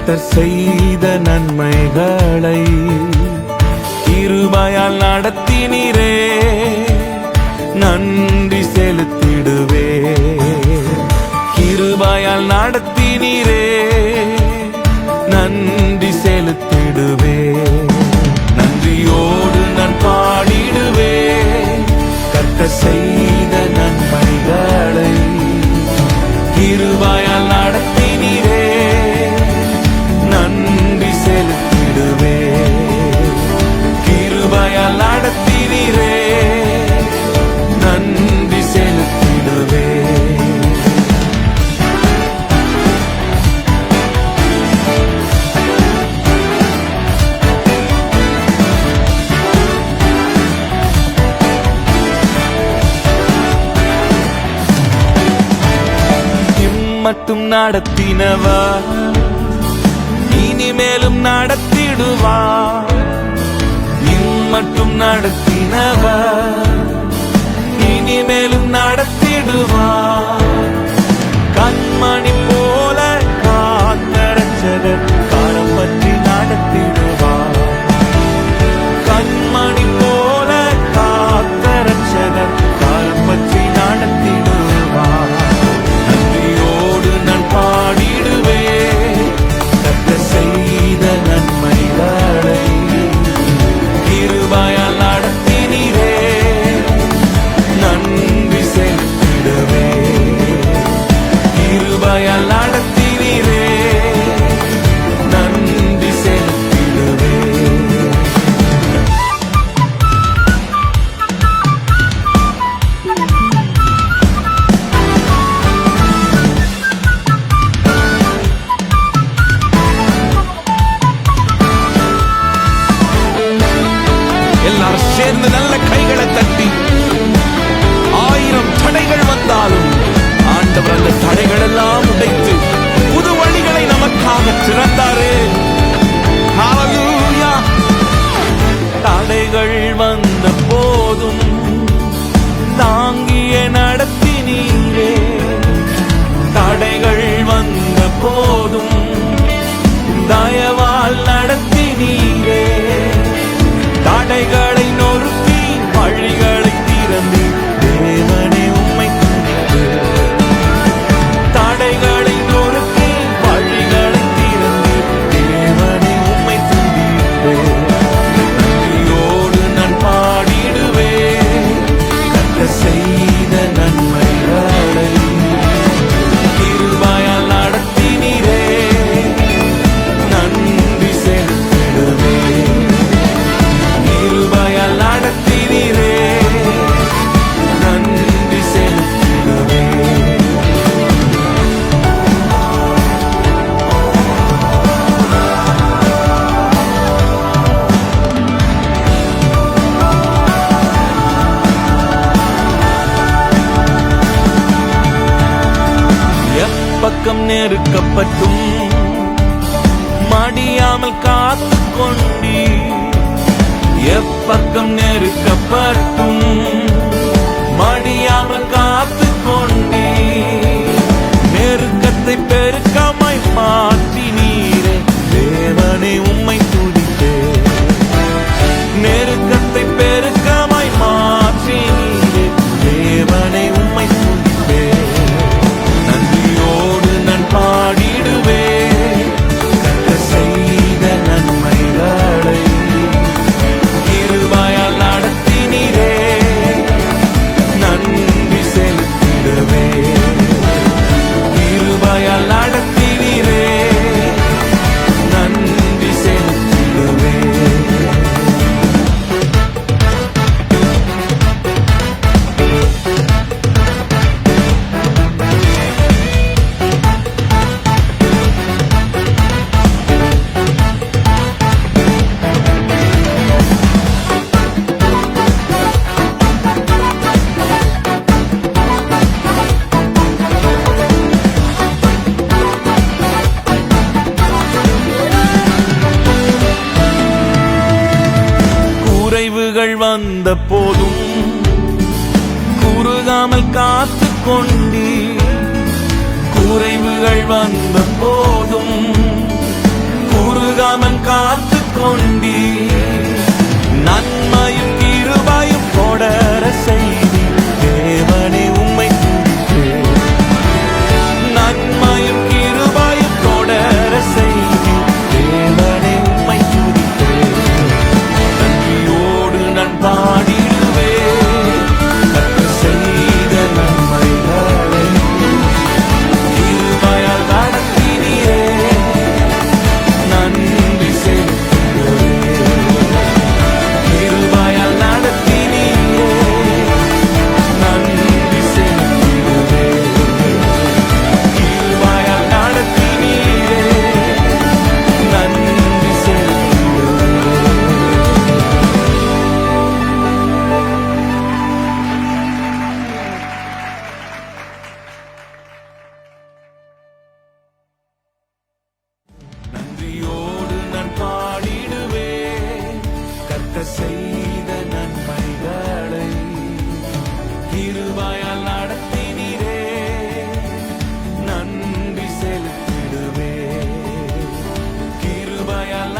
கர்த்தர் செய்த நன்மைகளை கிருபையால் நடத்தினீரே, நன்றி செலுத்திடுவே. கிருபையால் நடத்தினீரே, நன்றி செலுத்திடுவே. நன்றியோடு நான் பாடிடுவே கர்த்தர் செய்த நன்மைகளை. கிருபையால் நடத்தினீரே, நன்றி செலுத்திடுவே. கிருபையால் நடத்தினீரே, நன்றி செலுத்திடுவே. மட்டும் நடத்தினவர் இனிமேலும் நடத்திடுவார். மட்டும் நடத்தினவர் இனிமேலும் நடத்திடுவார். கண்மணி போல காத்த ரட்சகர் காலம் பற்றி நடத்திடுவார். கண்மணி போல காத்த ரட்சகர் காலம் பற்றி நடத்திடுவார். பாடிடுவே கர்த்தர் செய்த நன்மைகளை. கிருபையால் நடத்தினீரே, நன்றி செலுத்திடுவே. கிருபையால் நடத்தினீரே, நன்றி செலுத்திடுவே. எல்லாரும் சேர்ந்து நல்ல கைகளை தட்டி, 1000 தடைகள் வந்தாலும் ஆண்டவர் அந்த தடைகள் எல்லாம் உடைத்து புது வழிகளை நமக்காக திறந்தாரே. ஹல்லேலூயா. தடைகள் வந்த போதும் தாங்கிய நடத்தினீரே. தடைகள் வந்த போதும் தயவால் நடத்தினீரே. தடைகளை நொறுக்கி வழிகளை திறந்து தேவனே உம்மை துதித்து. தடைகளை நொறுக்கி வழிகளை திறந்து தேவனே உம்மை துதித்து. நன்றியோடு நான் பாடிடுவே கர்த்தர் செய்த நன்மைகளை. கிருபையால் நடத்தினீரே, நன்றி செலுத்திடுவே. கிருபையால் நடத்தினீரே, நன்றி செலுத்திடுவே. எப்பக்கம் நெருக்கப்பட்டும் மடியாமல் காத்து கொண்டீ. எப்பக்கம் நெருக்கப்பட்டும் மடியாமல் காத்து கொண்டீ. நெருக்கத்தை பெருக்கமாய் மாற்றினீரே, தேவனே உம்மை துதித்தே. நெருக்கத்தை பெருக்கமாய் மாற்றினீரே, தேவனை உம்மை துதித்தே. நன்றியோடு நான் பாடிடுவே கர்த்தர் செய்த நன்மைகளை. கிருபையால் நடத்தினீரே, நன்றி செலுத்திடுவே. கிருபையால் நடத்தினீரே, நன்றி செலுத்திடுவே. வந்த போதும் குறுகாமல் காத்து கொண்டீ. குறைவுகள் வந்த போதும் கொண்டி நன்மையும் கிருபையும் தொடர செய்தி தேவனே உம்மை துதிப்பேன். நன்மையும் கிருபையும் தொடர செய்தி தேவனே உம்மை துதிப்பேன். நன்றியோடு நான் பாடிடுவேன் கர்த்தர் செய்த நன்மைகளை. கிருபையால் நடத்தினீரே நன்றி செலுத்துகிறேன். கிருபையால் நடத்தினீரே நன்றி செலுத்துகிறேன். கிருபையால் நடத்தினீரே நன்றி செலுத்துகிறேன். நன்றியோடு நான் பாடிடுவேன் கர்த்தர் செய்த நன்மைகளை. கிருபையால் நடத்தினீரே நன்றி செலுத்திடுவேன். கிருபையால்